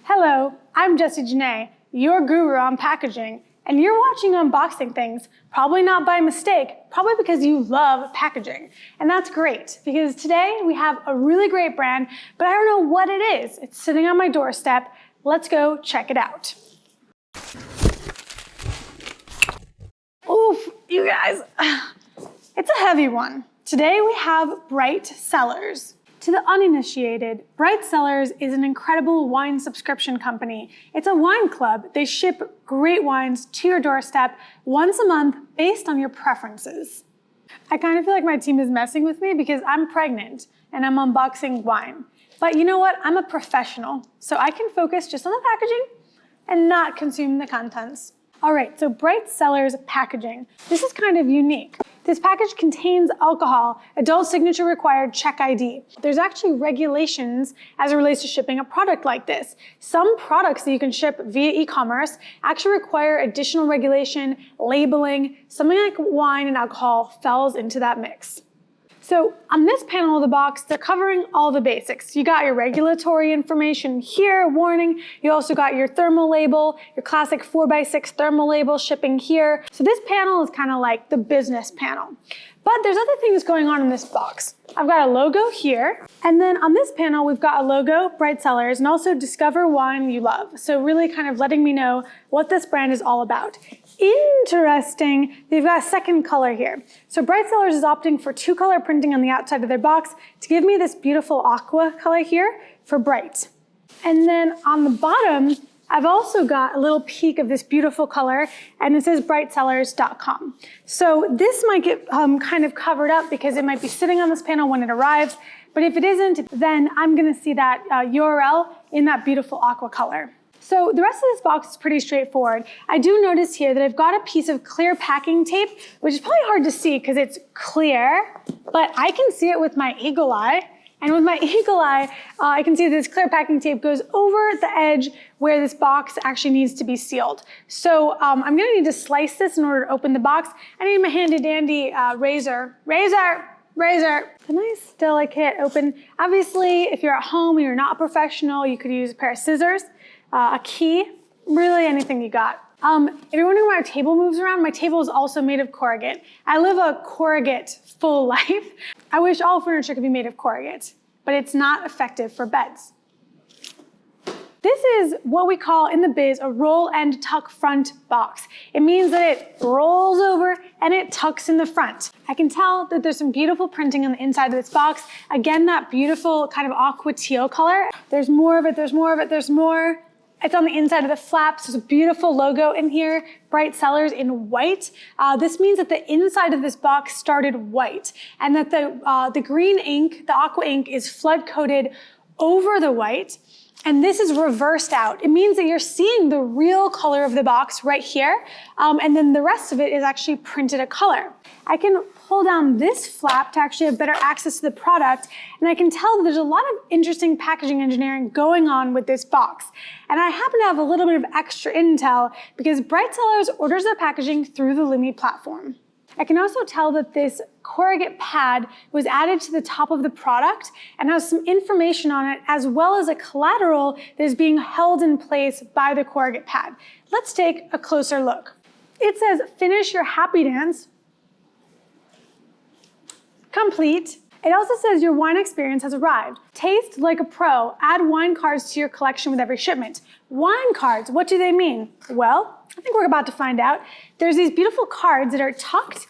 Hello, I'm Jessie Janae, your guru on packaging, and you're watching Unboxing Things, probably not by mistake, probably because you love packaging. And that's great, because today we have a really great brand, but I don't know what it is. It's sitting on my doorstep. Let's go check it out. Oof, you guys, it's a heavy one. Today we have Bright Cellars. To the uninitiated, Bright Cellars is an incredible wine subscription company. It's a wine club. They ship great wines to your doorstep once a month based on your preferences. I kind of feel like my team is messing with me because I'm pregnant and I'm unboxing wine. But you know what? I'm a professional, so I can focus just on the packaging and not consume the contents. All right, so Bright Cellars packaging. This is kind of unique. This package contains alcohol, adult signature required, check ID. There's actually regulations as it relates to shipping a product like this. Some products that you can ship via e-commerce actually require additional regulation, labeling. Something like wine and alcohol falls into that mix. So on this panel of the box, they're covering all the basics. You got your regulatory information here, warning. You also got your thermal label, your classic 4x6 thermal label shipping here. So this panel is kind of like the business panel. But there's other things going on in this box. I've got a logo here, and then on this panel, we've got a logo, Bright Cellars, and also Discover Wine You Love. So really kind of letting me know what this brand is all about. Interesting, they've got a second color here. So Bright Cellars is opting for 2-color printing on the outside of their box to give me this beautiful aqua color here for Bright. And then on the bottom, I've also got a little peek of this beautiful color, and it says brightcellars.com. So this might get kind of covered up because it might be sitting on this panel when it arrives, but if it isn't, then I'm gonna see that URL in that beautiful aqua color. So the rest of this box is pretty straightforward. I do notice here that I've got a piece of clear packing tape, which is probably hard to see because it's clear, but I can see it with my eagle eye. And with my eagle eye, I can see that this clear packing tape goes over the edge where this box actually needs to be sealed. So I'm gonna need to slice this in order to open the box. I need my handy dandy razor. It's a nice, delicate open. Obviously, if you're at home and you're not a professional, you could use a pair of scissors, a key, really anything you got. If you're wondering why our table moves around, my table is also made of corrugate. I live a corrugate full life. I wish all furniture could be made of corrugate, but it's not effective for beds. This is what we call in the biz a roll and tuck front box. It means that it rolls over and it tucks in the front. I can tell that there's some beautiful printing on the inside of this box. Again, that beautiful kind of aqua teal color. There's more of it, there's more of it, there's more. It's on the inside of the flaps. There's a beautiful logo in here, Bright Cellars in white. This means that the inside of this box started white and that the green ink, the aqua ink, is flood coated over the white. And this is reversed out. It means that you're seeing the real color of the box right here, and then the rest of it is actually printed a color. I can pull down this flap to actually have better access to the product, and I can tell that there's a lot of interesting packaging engineering going on with this box. And I happen to have a little bit of extra intel because Bright Cellars orders their packaging through the Lumi platform. I can also tell that this corrugate pad was added to the top of the product and has some information on it as well as a collateral that is being held in place by the corrugate pad. Let's take a closer look. It says, finish your happy dance, complete. It also says your wine experience has arrived. Taste like a pro. Add wine cards to your collection with every shipment. Wine cards, what do they mean? Well, I think we're about to find out. There's these beautiful cards that are tucked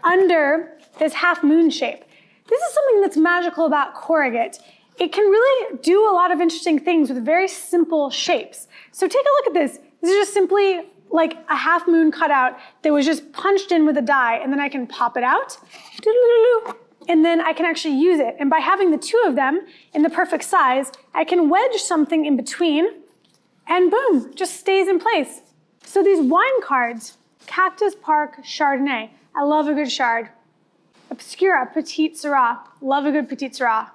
under this half moon shape. This is something that's magical about corrugate. It can really do a lot of interesting things with very simple shapes. So take a look at this. This is just simply like a half moon cutout that was just punched in with a die, and then I can pop it out. And then I can actually use it. And by having the two of them in the perfect size, I can wedge something in between and boom, just stays in place. So these wine cards, Cactus Park Chardonnay. I love a good Chard. Obscura Petite Syrah. Love a good Petite Syrah.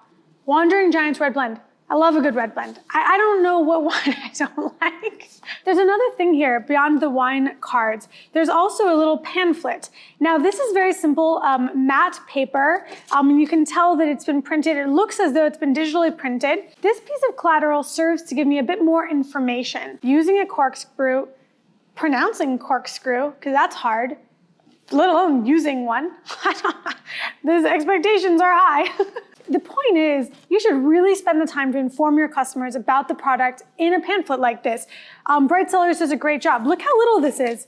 Wandering Giants Red Blend. I love a good red blend. I don't know what wine I don't like. There's another thing here beyond the wine cards. There's also a little pamphlet. Now this is very simple, matte paper. And you can tell that it's been printed. It looks as though it's been digitally printed. This piece of collateral serves to give me a bit more information. Using a corkscrew, pronouncing corkscrew, because that's hard, let alone using one. Those expectations are high. The point is, you should really spend the time to inform your customers about the product in a pamphlet like this. Bright Cellars does a great job. Look how little this is.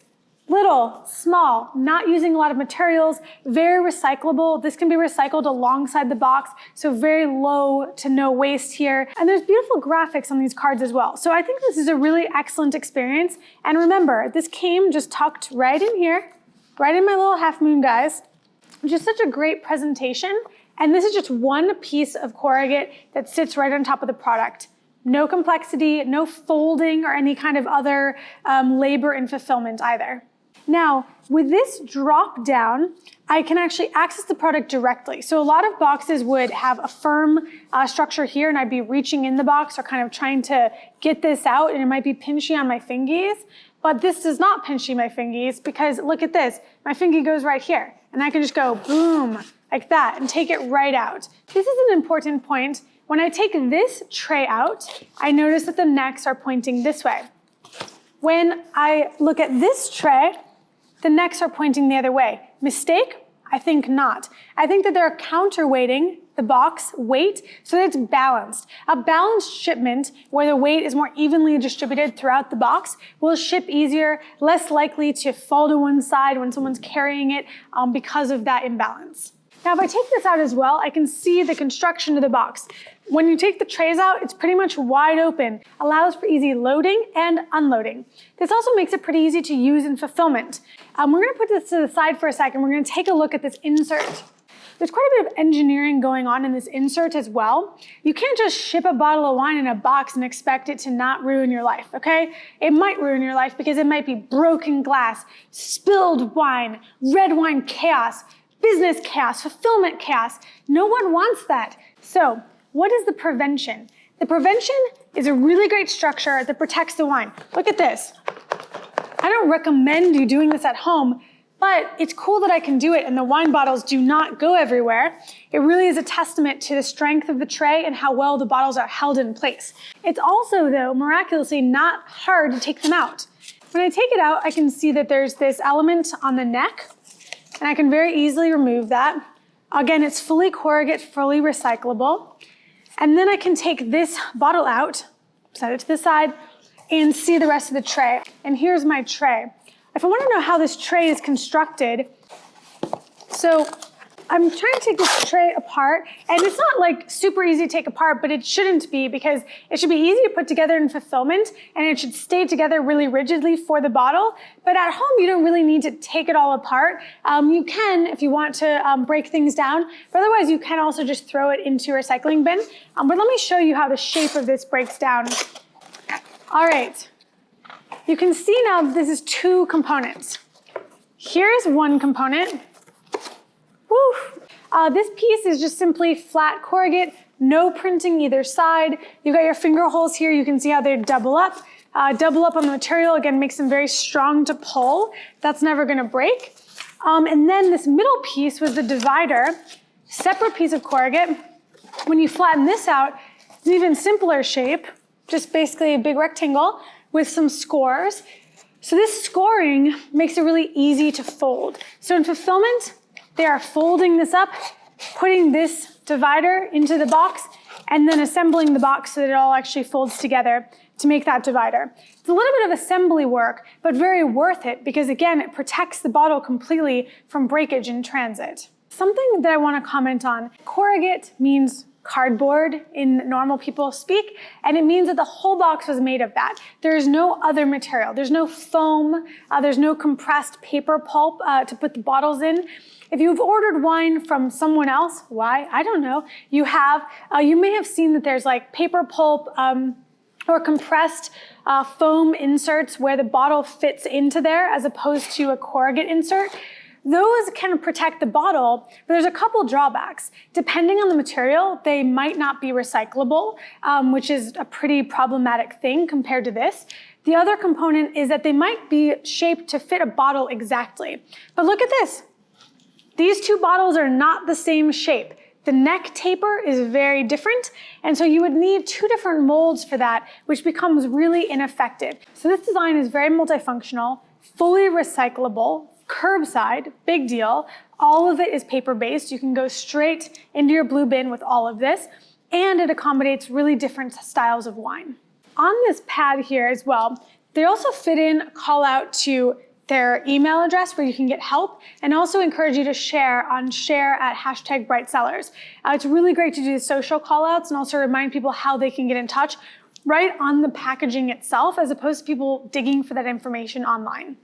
Little, small, not using a lot of materials, very recyclable. This can be recycled alongside the box, so very low to no waste here. And there's beautiful graphics on these cards as well. So I think this is a really excellent experience. And remember, this came just tucked right in here, right in my little half moon, guys. Just such a great presentation. And this is just one piece of corrugate that sits right on top of the product. No complexity, no folding or any kind of other labor and fulfillment either. Now, with this drop down, I can actually access the product directly. So a lot of boxes would have a firm structure here, and I'd be reaching in the box or kind of trying to get this out, and it might be pinchy on my fingies. But this does not pinchy my fingies, because look at this. My fingy goes right here, and I can just go boom, like that, and take it right out. This is an important point. When I take this tray out, I notice that the necks are pointing this way. When I look at this tray, the necks are pointing the other way. Mistake? I think not. I think that they're counterweighting the box weight so that it's balanced. A balanced shipment where the weight is more evenly distributed throughout the box will ship easier, less likely to fall to one side when someone's carrying it because of that imbalance. Now, if I take this out as well, I can see the construction of the box. When you take the trays out, it's pretty much wide open, allows for easy loading and unloading. This also makes it pretty easy to use in fulfillment. We're gonna put this to the side for a second. We're gonna take a look at this insert. There's quite a bit of engineering going on in this insert as well. You can't just ship a bottle of wine in a box and expect it to not ruin your life, okay? It might ruin your life because it might be broken glass, spilled wine, red wine chaos, business chaos, fulfillment chaos. No one wants that. So what is the prevention? The prevention is a really great structure that protects the wine. Look at this. I don't recommend you doing this at home, but it's cool that I can do it and the wine bottles do not go everywhere. It really is a testament to the strength of the tray and how well the bottles are held in place. It's also, though, miraculously not hard to take them out. When I take it out, I can see that there's this element on the neck, and I can very easily remove that. Again, it's fully corrugate, fully recyclable. And then I can take this bottle out, set it to the side, and see the rest of the tray. And here's my tray. If I want to know how this tray is constructed, so I'm trying to take this tray apart, and it's not like super easy to take apart, but it shouldn't be because it should be easy to put together in fulfillment, and it should stay together really rigidly for the bottle. But at home, you don't really need to take it all apart. You can if you want to break things down, but otherwise you can also just throw it into a recycling bin. But let me show you how the shape of this breaks down. All right, you can see now that this is two components. Here's one component. Woo. This piece is just simply flat corrugate, no printing either side. You've got your finger holes here. You can see how they double up. Double up on the material, again, makes them very strong to pull. That's never gonna break. And then this middle piece was the divider, separate piece of corrugate. When you flatten this out, it's an even simpler shape, just basically a big rectangle with some scores. So this scoring makes it really easy to fold. So in fulfillment, they are folding this up, putting this divider into the box, and then assembling the box so that it all actually folds together to make that divider. It's a little bit of assembly work, but very worth it because, again, it protects the bottle completely from breakage in transit. Something that I want to comment on, corrugate means cardboard in normal people speak, and it means that the whole box was made of that. There is no other material. There's no foam, there's no compressed paper pulp to put the bottles in. If you've ordered wine from someone else, why? I don't know. You may have seen that there's like paper pulp or compressed foam inserts where the bottle fits into there as opposed to a corrugate insert. Those can protect the bottle, but there's a couple drawbacks. Depending on the material, they might not be recyclable, which is a pretty problematic thing compared to this. The other component is that they might be shaped to fit a bottle exactly. But look at this. These two bottles are not the same shape. The neck taper is very different, and so you would need two different molds for that, which becomes really ineffective. So this design is very multifunctional, fully recyclable, curbside, big deal. All of it is paper-based. You can go straight into your blue bin with all of this, and it accommodates really different styles of wine. On this pad here as well, they also fit in a call out to their email address where you can get help, and also encourage you to share on #BrightCellars. It's really great to do the social call outs and also remind people how they can get in touch right on the packaging itself, as opposed to people digging for that information online.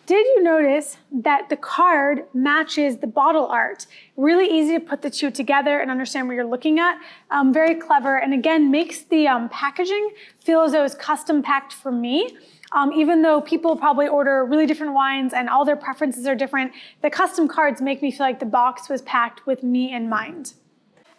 Did you notice that the card matches the bottle art? Really easy to put the two together and understand what you're looking at. Very clever, and again, makes the packaging feel as though it's custom packed for me. Even though people probably order really different wines and all their preferences are different, the custom cards make me feel like the box was packed with me in mind.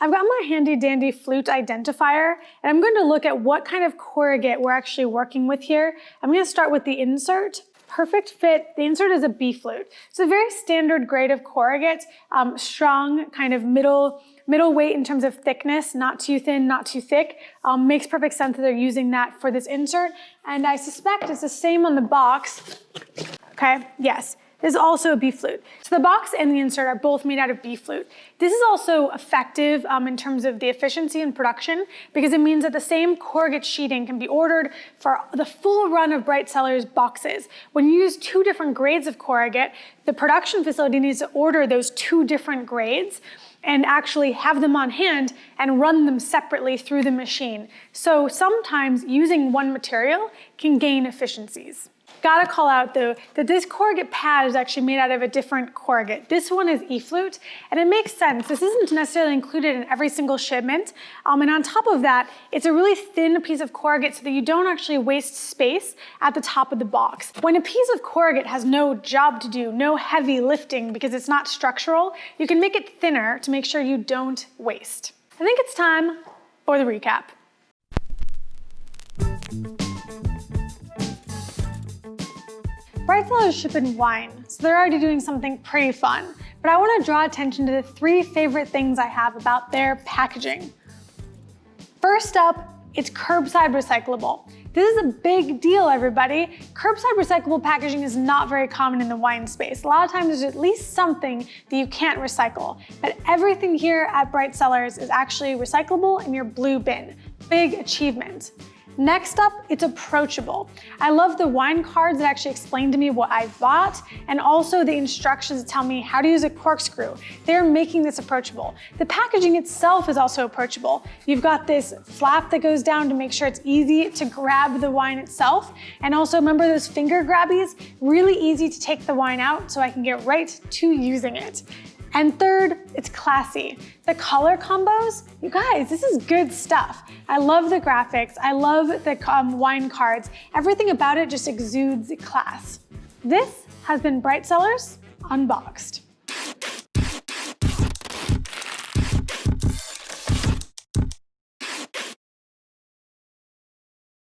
I've got my handy dandy Flute identifier, and I'm going to look at what kind of corrugate we're actually working with here. I'm going to start with the insert. Perfect fit. The insert is a B flute. It's a very standard grade of corrugate, strong, kind of middle weight in terms of thickness, not too thin, not too thick. Makes perfect sense that they're using that for this insert. And I suspect it's the same on the box. Okay, yes. This is also a B flute. So the box and the insert are both made out of B flute. This is also effective in terms of the efficiency in production, because it means that the same corrugate sheeting can be ordered for the full run of Bright Cellars boxes. When you use two different grades of corrugate, the production facility needs to order those two different grades and actually have them on hand and run them separately through the machine. So sometimes using one material can gain efficiencies. Gotta call out though, that this corrugate pad is actually made out of a different corrugate. This one is E-flute, and it makes sense. This isn't necessarily included in every single shipment. And on top of that, it's a really thin piece of corrugate so that you don't actually waste space at the top of the box. When a piece of corrugate has no job to do, no heavy lifting because it's not structural, you can make it thinner to make sure you don't waste. I think it's time for the recap. Bright Cellars ship in wine, so they're already doing something pretty fun. But I want to draw attention to the three favorite things I have about their packaging. First up, it's curbside recyclable. This is a big deal, everybody. Curbside recyclable packaging is not very common in the wine space. A lot of times there's at least something that you can't recycle. But everything here at Bright Cellars is actually recyclable in your blue bin. Big achievement. Next up, it's approachable. I love the wine cards that actually explain to me what I bought, and also the instructions that tell me how to use a corkscrew. They're making this approachable. The packaging itself is also approachable. You've got this flap that goes down to make sure it's easy to grab the wine itself. And also remember those finger grabbies? Really easy to take the wine out so I can get right to using it. And third, it's classy. The color combos, you guys, this is good stuff. I love the graphics. I love the wine cards. Everything about it just exudes class. This has been Bright Cellars Unboxed.